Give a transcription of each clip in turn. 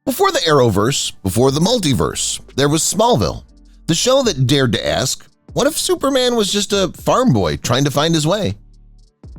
Before the Arrowverse, before the multiverse, there was Smallville, the show that dared to ask, what if Superman was just a farm boy trying to find his way?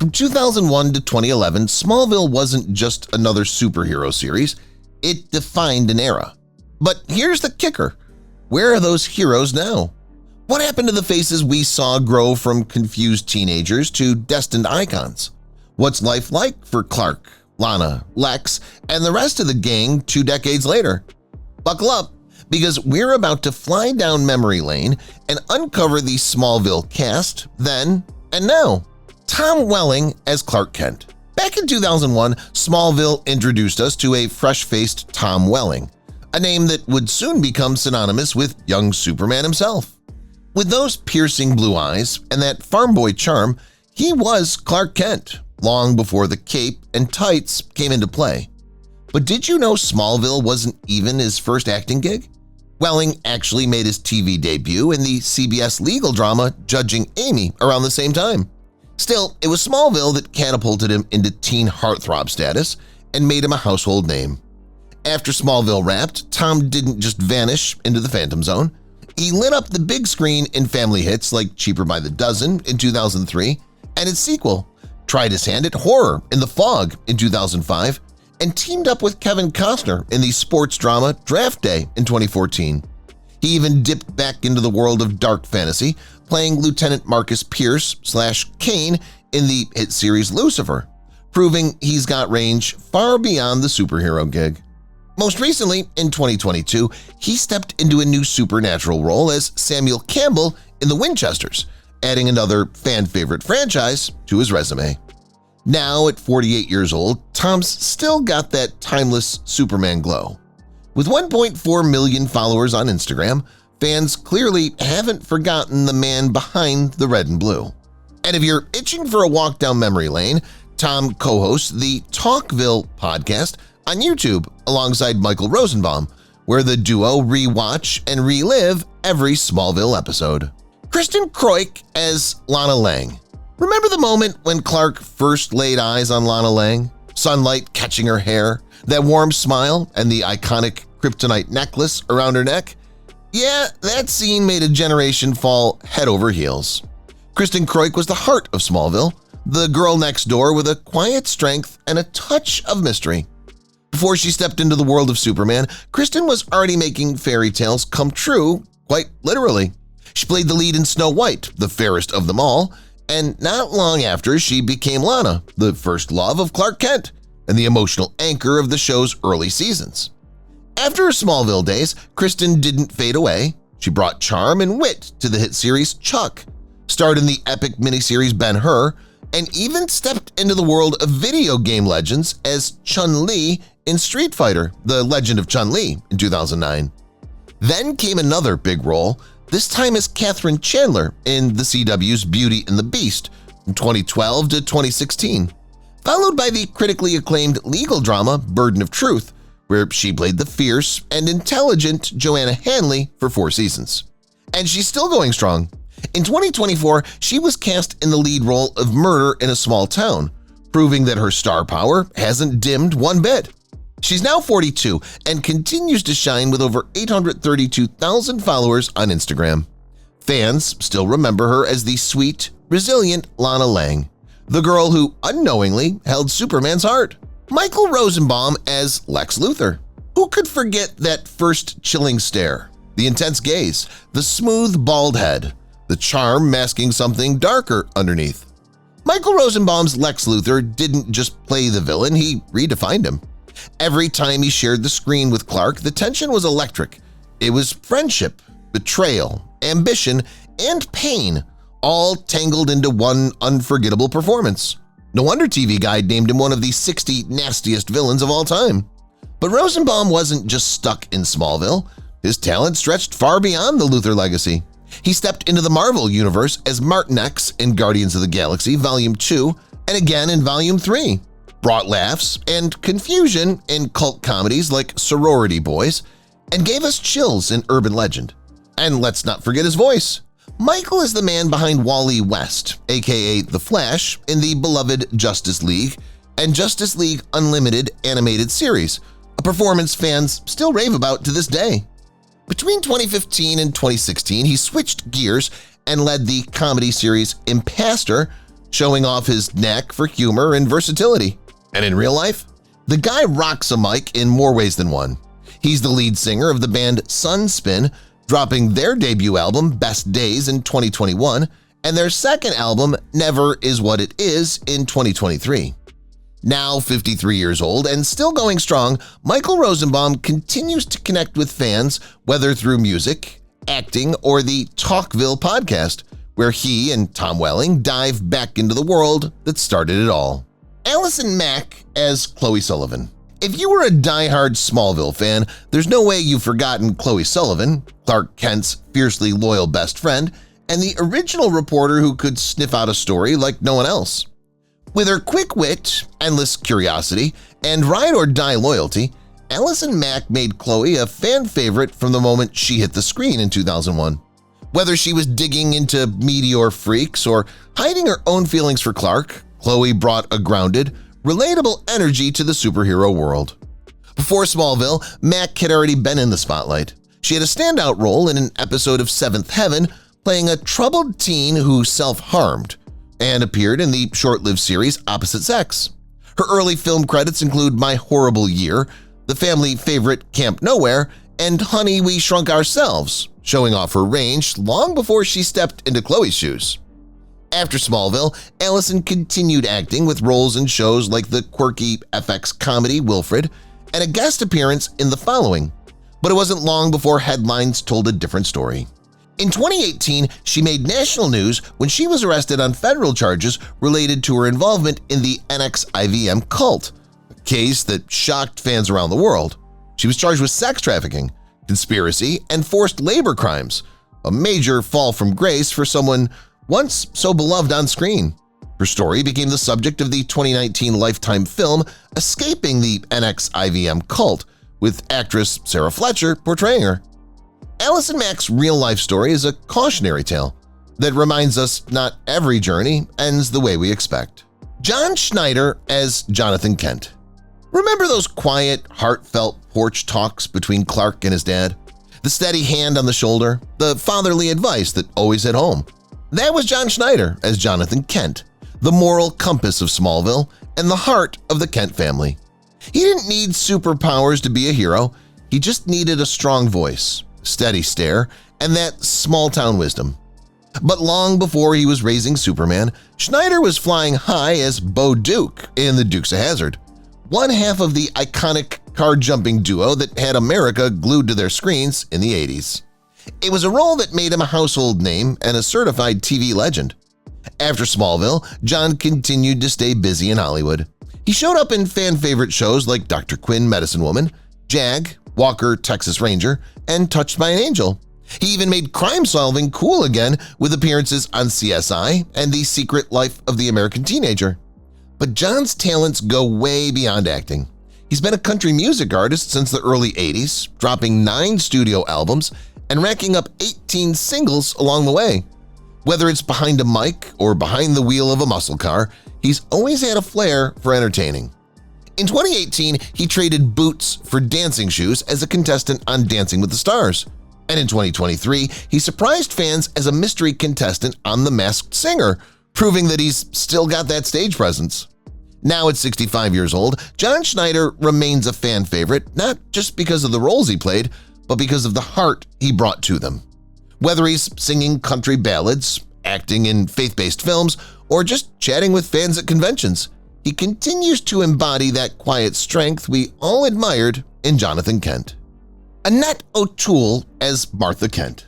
From 2001 to 2011, Smallville wasn't just another superhero series, it defined an era. But here's the kicker. Where are those heroes now? What happened to the faces we saw grow from confused teenagers to destined icons? What's life like for Clark, Lana, Lex, and the rest of the gang 2 decades later? Buckle up, because we're about to fly down memory lane and uncover the Smallville cast then and now. Tom Welling as Clark Kent. Back in 2001, Smallville introduced us to a fresh-faced Tom Welling, a name that would soon become synonymous with young Superman himself. With those piercing blue eyes and that farm boy charm, he was Clark Kent long before the cape and tights came into play. But did you know Smallville wasn't even his first acting gig? Welling actually made his TV debut in the CBS legal drama Judging Amy around the same time. Still, it was Smallville that catapulted him into teen heartthrob status and made him a household name. After Smallville wrapped, Tom didn't just vanish into the Phantom Zone. He lit up the big screen in family hits like Cheaper by the Dozen in 2003 and its sequel, tried his hand at horror in The Fog in 2005, and teamed up with Kevin Costner in the sports drama Draft Day in 2014. He even dipped back into the world of dark fantasy, playing Lieutenant Marcus Pierce/Kane in the hit series Lucifer, proving he's got range far beyond the superhero gig. Most recently, in 2022, he stepped into a new supernatural role as Samuel Campbell in The Winchesters, adding another fan-favorite franchise to his resume. Now, at 48 years old, Tom's still got that timeless Superman glow. With 1.4 million followers on Instagram, fans clearly haven't forgotten the man behind the red and blue. And if you're itching for a walk down memory lane, Tom co-hosts the Talkville podcast on YouTube alongside Michael Rosenbaum, where the duo rewatch and relive every Smallville episode. Kristen Kroik as Lana Lang. Remember the moment when Clark first laid eyes on Lana Lang? Sunlight catching her hair, that warm smile, and the iconic kryptonite necklace around her neck? Yeah, that scene made a generation fall head over heels. Kristen Kroik was the heart of Smallville, the girl next door with a quiet strength and a touch of mystery. Before she stepped into the world of Superman, Kristen was already making fairy tales come true, quite literally. She played the lead in Snow White, the fairest of them all, and not long after she became Lana, the first love of Clark Kent, and the emotional anchor of the show's early seasons. After her Smallville days, Kristen didn't fade away. She brought charm and wit to the hit series Chuck, starred in the epic miniseries Ben-Hur, and even stepped into the world of video game legends as Chun-Li in Street Fighter, The Legend of Chun-Li in 2009. Then came another big role, this time as Katherine Chandler in the CW's Beauty and the Beast from 2012 to 2016, followed by the critically acclaimed legal drama Burden of Truth, where she played the fierce and intelligent Joanna Hanley for 4 seasons. And she's still going strong. In 2024, she was cast in the lead role of Murder in a Small Town, proving that her star power hasn't dimmed one bit. She's now 42 and continues to shine with over 832,000 followers on Instagram. Fans still remember her as the sweet, resilient Lana Lang, the girl who unknowingly held Superman's heart. Michael Rosenbaum as Lex Luthor. Who could forget that first chilling stare, the intense gaze, the smooth bald head, the charm masking something darker underneath? Michael Rosenbaum's Lex Luthor didn't just play the villain, he redefined him. Every time he shared the screen with Clark, the tension was electric. It was friendship, betrayal, ambition, and pain, all tangled into one unforgettable performance. No wonder TV Guide named him one of the 60 nastiest villains of all time. But Rosenbaum wasn't just stuck in Smallville. His talent stretched far beyond the Luthor legacy. He stepped into the Marvel Universe as Martin X in Guardians of the Galaxy Volume 2 and again in Volume 3, brought laughs and confusion in cult comedies like Sorority Boys, and gave us chills in Urban Legend. And let's not forget his voice. Michael is the man behind Wally West, aka The Flash, in the beloved Justice League and Justice League Unlimited animated series, a performance fans still rave about to this day. Between 2015 and 2016, he switched gears and led the comedy series Impastor, showing off his knack for humor and versatility. And in real life, the guy rocks a mic in more ways than one. He's the lead singer of the band Sunspin, dropping their debut album Best Days in 2021 and their second album Never Is What It Is in 2023. Now 53 years old and still going strong, Michael Rosenbaum continues to connect with fans, whether through music, acting, or the Talkville podcast, where he and Tom Welling dive back into the world that started it all. Allison Mack as Chloe Sullivan. If you were a diehard Smallville fan, there's no way you've forgotten Chloe Sullivan, Clark Kent's fiercely loyal best friend, and the original reporter who could sniff out a story like no one else. With her quick wit, endless curiosity, and ride-or-die loyalty, Allison Mack made Chloe a fan favorite from the moment she hit the screen in 2001. Whether she was digging into meteor freaks or hiding her own feelings for Clark, Chloe brought a grounded, relatable energy to the superhero world. Before Smallville, Mack had already been in the spotlight. She had a standout role in an episode of Seventh Heaven, playing a troubled teen who self-harmed, and appeared in the short-lived series Opposite Sex. Her early film credits include My Horrible Year, the family favorite Camp Nowhere, and Honey, We Shrunk Ourselves, showing off her range long before she stepped into Chloe's shoes. After Smallville, Allison continued acting with roles in shows like the quirky FX comedy Wilfred and a guest appearance in The Following, but it wasn't long before headlines told a different story. In 2018, she made national news when she was arrested on federal charges related to her involvement in the NXIVM cult, a case that shocked fans around the world. She was charged with sex trafficking, conspiracy, and forced labor crimes, a major fall from grace for someone once so beloved on screen. Her story became the subject of the 2019 Lifetime film Escaping the NXIVM Cult, with actress Sarah Fletcher portraying her. Allison Mack's real-life story is a cautionary tale that reminds us not every journey ends the way we expect. John Schneider as Jonathan Kent. Remember those quiet, heartfelt porch talks between Clark and his dad? The steady hand on the shoulder, the fatherly advice that always hit home. That was John Schneider as Jonathan Kent, the moral compass of Smallville and the heart of the Kent family. He didn't need superpowers to be a hero, he just needed a strong voice, steady stare, and that small-town wisdom. But long before he was raising Superman, Schneider was flying high as Bo Duke in The Dukes of Hazzard, one half of the iconic car-jumping duo that had America glued to their screens in the 80s. It was a role that made him a household name and a certified TV legend. After Smallville, John continued to stay busy in Hollywood. He showed up in fan-favorite shows like Dr. Quinn, Medicine Woman, Jag, Walker, Texas Ranger, and Touched by an Angel. He even made crime-solving cool again with appearances on CSI and The Secret Life of the American Teenager. But John's talents go way beyond acting. He's been a country music artist since the early 80s, dropping 9 studio albums and racking up 18 singles along the way. Whether it's behind a mic or behind the wheel of a muscle car, he's always had a flair for entertaining. In 2018, he traded boots for dancing shoes as a contestant on Dancing with the Stars. And in 2023, he surprised fans as a mystery contestant on The Masked Singer, proving that he's still got that stage presence. Now at 65 years old, John Schneider remains a fan favorite not just because of the roles he played, but because of the heart he brought to them. Whether he's singing country ballads, acting in faith-based films, or just chatting with fans at conventions, he continues to embody that quiet strength we all admired in Jonathan Kent. Annette O'Toole as Martha Kent.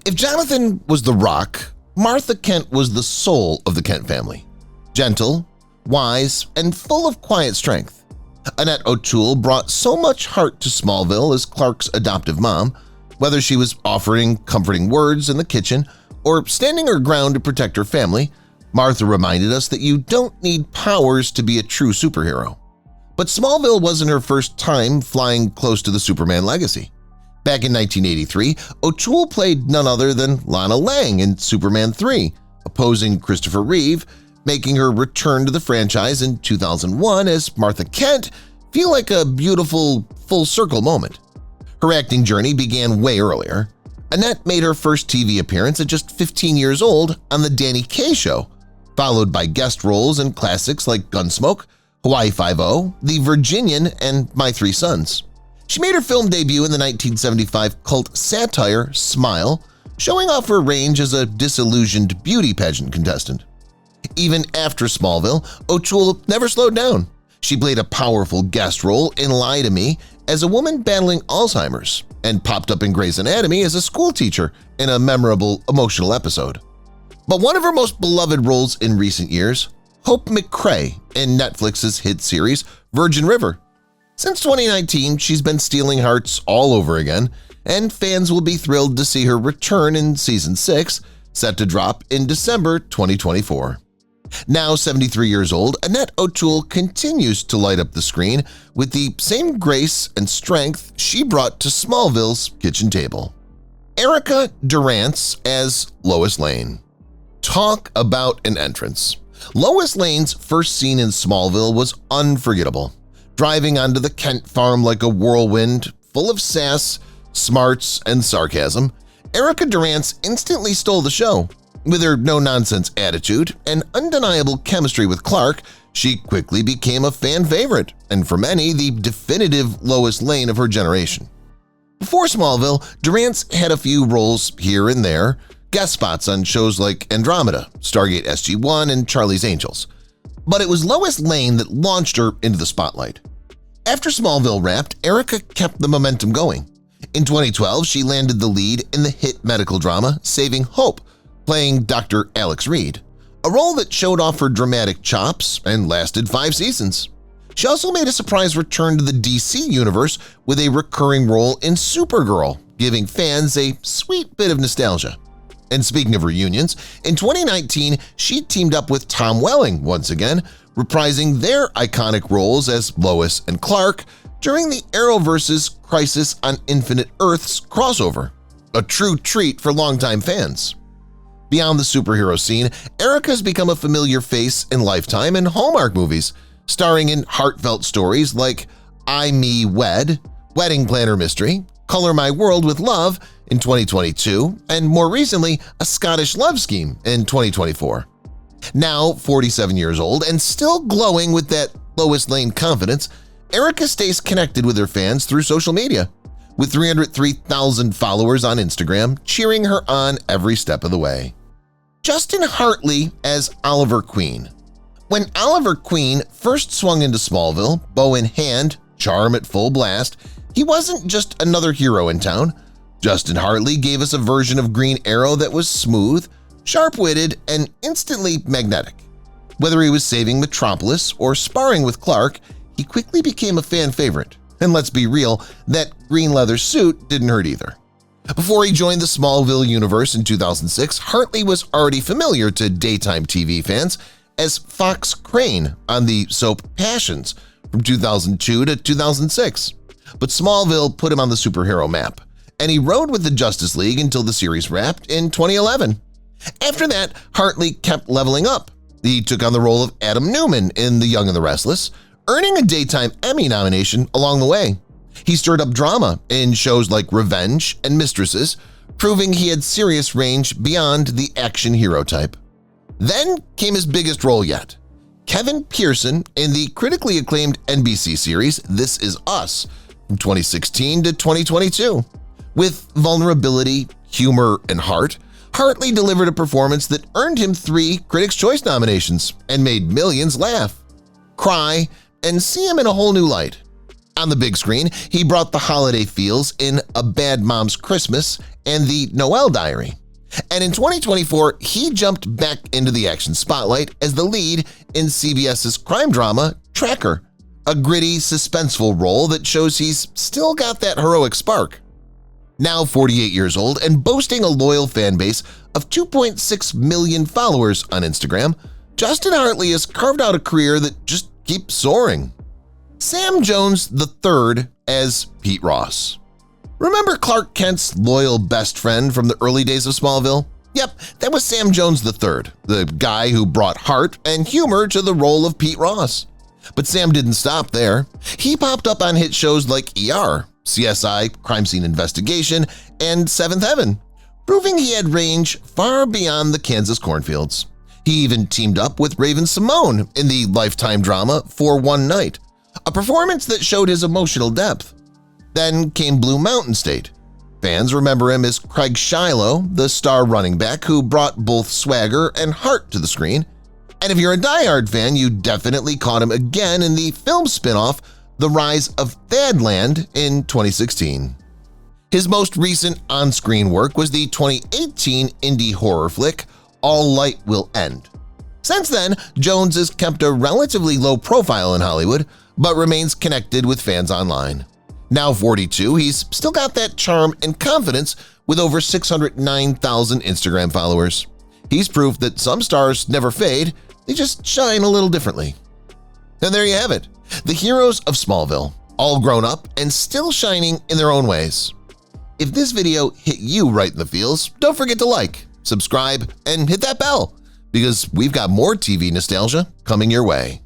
If Jonathan was the rock, Martha Kent was the soul of the Kent family. Gentle, wise, and full of quiet strength. Annette O'Toole brought so much heart to Smallville as Clark's adoptive mom, whether she was offering comforting words in the kitchen or standing her ground to protect her family. Martha reminded us that you don't need powers to be a true superhero. But Smallville wasn't her first time flying close to the Superman legacy. Back in 1983, O'Toole played none other than Lana Lang in Superman 3, opposing Christopher Reeve, making her return to the franchise in 2001 as Martha Kent, feel like a beautiful full circle moment. Her acting journey began way earlier. Annette made her first TV appearance at just 15 years old on The Danny Kaye Show, followed by guest roles in classics like Gunsmoke, Hawaii Five-0, The Virginian, and My Three Sons. She made her film debut in the 1975 cult satire Smile, showing off her range as a disillusioned beauty pageant contestant. Even after Smallville, O'Toole never slowed down. She played a powerful guest role in Lie to Me as a woman battling Alzheimer's and popped up in Grey's Anatomy as a schoolteacher in a memorable emotional episode. But one of her most beloved roles in recent years, Hope McCrae in Netflix's hit series Virgin River. Since 2019, she's been stealing hearts all over again, and fans will be thrilled to see her return in Season 6, set to drop in December 2024. Now 73 years old, Annette O'Toole continues to light up the screen with the same grace and strength she brought to Smallville's kitchen table. Erica Durance as Lois Lane. Talk about an entrance. Lois Lane's first scene in Smallville was unforgettable. Driving onto the Kent farm like a whirlwind, full of sass, smarts, and sarcasm, Erica Durance instantly stole the show. With her no-nonsense attitude and undeniable chemistry with Clark, she quickly became a fan favorite, and for many, the definitive Lois Lane of her generation. Before Smallville, Durance had a few roles here and there, guest spots on shows like Andromeda, Stargate SG-1, and Charlie's Angels. But it was Lois Lane that launched her into the spotlight. After Smallville wrapped, Erica kept the momentum going. In 2012, she landed the lead in the hit medical drama Saving Hope, playing Dr. Alex Reed, a role that showed off her dramatic chops and lasted 5 seasons. She also made a surprise return to the DC universe with a recurring role in Supergirl, giving fans a sweet bit of nostalgia. And speaking of reunions, in 2019, she teamed up with Tom Welling once again, reprising their iconic roles as Lois and Clark during the Arrowverse's Crisis on Infinite Earths crossover, a true treat for longtime fans. Beyond the superhero scene, Erica's become a familiar face in Lifetime and Hallmark movies, starring in heartfelt stories like I, Me, Wed, Wedding Planner Mystery, Color My World with Love in 2022, and more recently, A Scottish Love Scheme in 2024. Now 47 years old and still glowing with that Lois Lane confidence, Erica stays connected with her fans through social media, with 303,000 followers on Instagram cheering her on every step of the way. Justin Hartley as Oliver Queen. When Oliver Queen first swung into Smallville, bow in hand, charm at full blast, he wasn't just another hero in town. Justin Hartley gave us a version of Green Arrow that was smooth, sharp-witted, and instantly magnetic. Whether he was saving Metropolis or sparring with Clark, he quickly became a fan favorite. And let's be real, that green leather suit didn't hurt either. Before he joined the Smallville universe in 2006, Hartley was already familiar to daytime TV fans as Fox Crane on the soap Passions from 2002 to 2006. But Smallville put him on the superhero map, and he rode with the Justice League until the series wrapped in 2011. After that, Hartley kept leveling up. He took on the role of Adam Newman in The Young and the Restless, earning a Daytime Emmy nomination along the way. He stirred up drama in shows like Revenge and Mistresses, proving he had serious range beyond the action hero type. Then came his biggest role yet, Kevin Pearson in the critically acclaimed NBC series This Is Us from 2016 to 2022. With vulnerability, humor, and heart, Hartley delivered a performance that earned him 3 Critics' Choice nominations and made millions laugh, cry, and see him in a whole new light. On the big screen, he brought the holiday feels in A Bad Mom's Christmas and The Noel Diary. And in 2024, he jumped back into the action spotlight as the lead in CBS's crime drama Tracker, a gritty, suspenseful role that shows he's still got that heroic spark. Now 48 years old and boasting a loyal fan base of 2.6 million followers on Instagram, Justin Hartley has carved out a career that just keeps soaring. Sam Jones III as Pete Ross. Remember Clark Kent's loyal best friend from the early days of Smallville? Yep, that was Sam Jones III, the guy who brought heart and humor to the role of Pete Ross. But Sam didn't stop there. He popped up on hit shows like ER, CSI, Crime Scene Investigation, and Seventh Heaven, proving he had range far beyond the Kansas cornfields. He even teamed up with Raven-Symoné in the Lifetime drama For One Night, a performance that showed his emotional depth. Then came Blue Mountain State. Fans remember him as Craig Shiloh, the star running back who brought both swagger and heart to the screen. And if you're a diehard fan, you definitely caught him again in the film spin-off The Rise of Thadland in 2016. His most recent on-screen work was the 2018 indie horror flick All Light Will End. Since then, Jones has kept a relatively low profile in Hollywood, but remains connected with fans online. Now 42, he's still got that charm and confidence with over 609,000 Instagram followers. He's proof that some stars never fade, they just shine a little differently. And there you have it, the heroes of Smallville, all grown up and still shining in their own ways. If this video hit you right in the feels, don't forget to like, subscribe, and hit that bell, because we've got more TV nostalgia coming your way.